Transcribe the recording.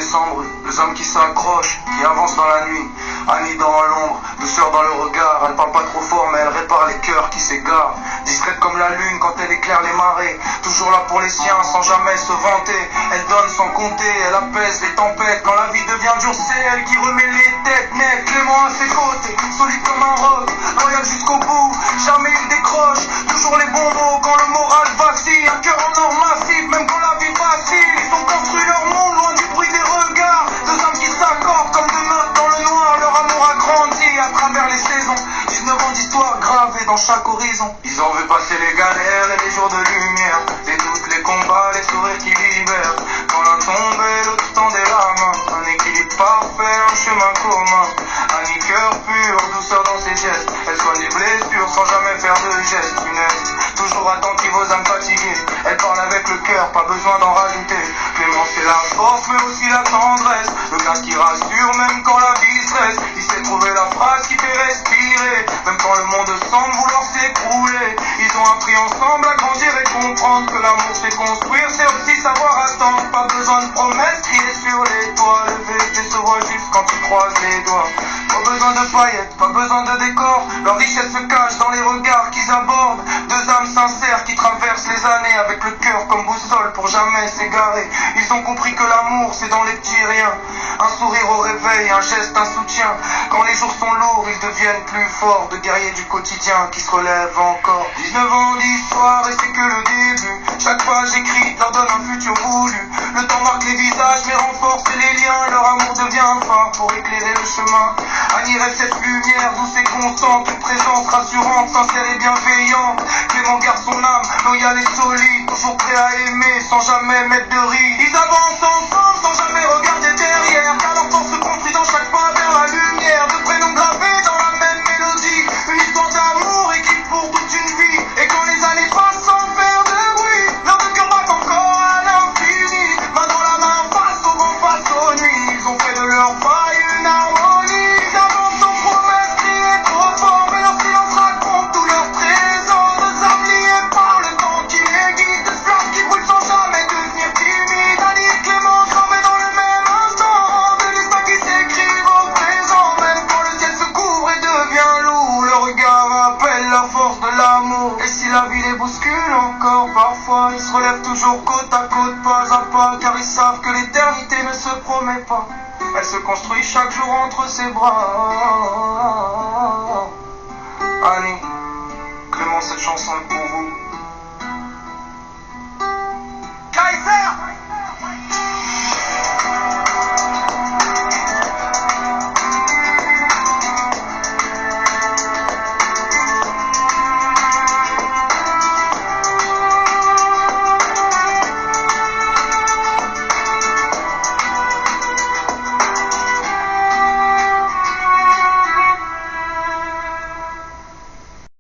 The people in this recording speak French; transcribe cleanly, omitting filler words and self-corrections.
s'embrouillent, deux hommes qui s'accrochent, qui avancent dans la nuit. Annie dans l'ombre, douceur dans le regard. Elle parle pas trop fort mais elle répare les cœurs qui s'égarent. Discrète comme la lune quand elle éclaire les marées. Toujours là pour les siens sans jamais se vanter. Elle donne sans compter, elle apaise les tempêtes. Quand la vie devient dure c'est elle qui remet les têtes nettes. Clément à ses côtés, solide comme un roc, loyal jusqu'au bout, jamais il décroche. Toujours les bons mots quand le moral vacille. Un cœur en or massif même quand la vie facile. Ils ont construit leur monde loin du bruit des regards. Deux hommes qui s'accordent comme deux meutes dans le noir. Leur amour a grandi à travers les saisons. 19 ans d'histoire gravée dans chaque horizon. Ils ont vu passer les galères et les jours de lumière, les doutes, les combats, les sourires qui libèrent. Quand l'un tombait, l'autre tendait la main. Un équilibre parfait, un chemin commun. Annie cœur pur, douceur dans ses gestes. Elle soigne les blessures sans jamais faire de gestes funestes. Toujours attentive aux âmes fatiguées. Elle parle avec le cœur, pas besoin d'en rajouter. Clément c'est la force mais aussi la tendresse. Le gars qui rassure même quand la vie stresse. Il sait trouver la phrase qui fait respirer, même quand le monde semble vouloir s'écrouler. Ils ont appris ensemble à grandir et comprendre que l'amour c'est construire, c'est aussi savoir attendre. Pas besoin de promesses criées sur les toits. Le vérité se voit juste quand tu croises les doigts. Pas besoin de paillettes, pas besoin de décor. Leur richesse se cache dans les regards qu'ils abordent. Deux âmes sincères qui traversent les années avec le cœur comme boussole pour jamais s'égarer. Ils ont compris que l'amour c'est dans les petits riens. Un sourire au réveil, un geste, un soutien. Quand les jours sont lourds, ils deviennent plus forts. De guerriers du quotidien qui se relèvent encore. 19 ans d'histoire et c'est que le début. Chaque page écrite leur donne un futur voulu. Le temps marque les visages mais renforce les liens. Leur amour devient un phare pour éclairer le chemin. Annie rêve cette lumière douce et constante. Une présence rassurante, sincère et bienveillante. Clément garde son âme, loyal et solide. Toujours prêt à aimer sans jamais mettre de ride. Ils avancent ensemble sans jamais regarder derrière. Car leur force se construit dans chaque pas vers la lumière. Deux prénoms gravés dans la même mélodie. Une histoire d'amour écrite pour toute une vie. Et quand les années passent sans faire de bruit, leurs deux cœurs battent encore à l'infini. Main dans la main, face au vent, face aux nuits. Ils ont fait de leur faille une harmonie. Ils avancent sans promesse, crier trop fort. Mais leur silence raconte tous leurs trésors. Deux âmes liées par le temps qui les guide. Deux flammes qui brûlent sans jamais devenir timides. Annie et Clément gravés dans le même instant. Deux destins qui s'écrivent au présent. Même quand le ciel se couvre et devient lourd, le regard rappelle la force de l'amour. Et si la vie les bouscule encore parfois, ils se relèvent toujours côte à côte, pas à pas. Car ils savent que l'éternité ne se promet pas. Elle se construit chaque jour entre ses bras.